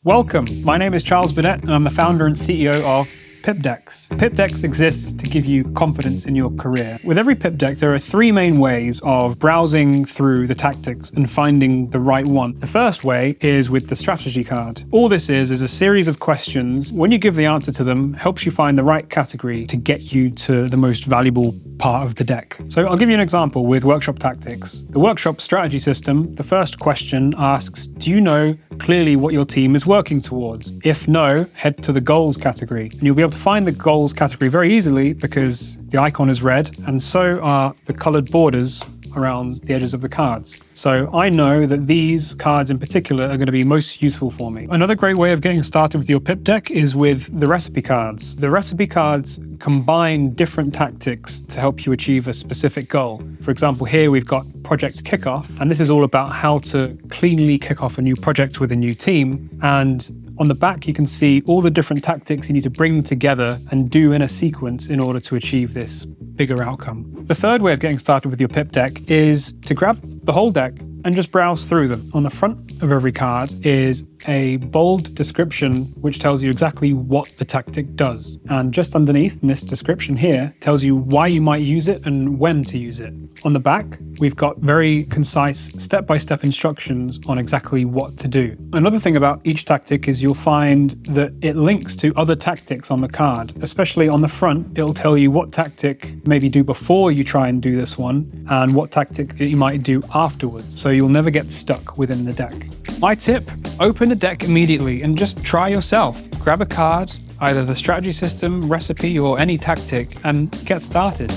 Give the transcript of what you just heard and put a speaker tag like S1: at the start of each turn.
S1: Welcome, my name is Charles Burdett and I'm the founder and CEO of Pip Decks. Pip Decks exists to give you confidence in your career. With every Pip Deck, there are three main ways of browsing through the tactics and finding the right one. The first way is with the strategy card. All this is a series of questions. When you give the answer to them, helps you find the right category to get you to the most valuable part of the deck. So I'll give you an example with Workshop Tactics. The Workshop Strategy System, the first question asks, do you know clearly what your team is working towards? If no, head to the Goals category. And you'll be able to find the Goals category very easily because the icon is red and so are the colored borders around the edges of the cards. So I know that these cards in particular are going to be most useful for me. Another great way of getting started with your Pip deck is with the recipe cards. The recipe cards combine different tactics to help you achieve a specific goal. For example, here we've got Project Kickoff, and this is all about how to cleanly kick off a new project with a new team. And on the back, you can see all the different tactics you need to bring together and do in a sequence in order to achieve this bigger outcome. The third way of getting started with your Pip deck is to grab the whole deck and just browse through them. On the front of every card is a bold description which tells you exactly what the tactic does. And just underneath in this description here tells you why you might use it and when to use it. On the back, we've got very concise step-by-step instructions on exactly what to do. Another thing about each tactic is you'll find that it links to other tactics on the card. Especially on the front, it'll tell you what tactic maybe do before you try and do this one and what tactic that you might do afterwards. So you'll never get stuck within the deck. My tip, open the deck immediately and just try yourself. Grab a card, either the strategy system, recipe, or any tactic, and get started.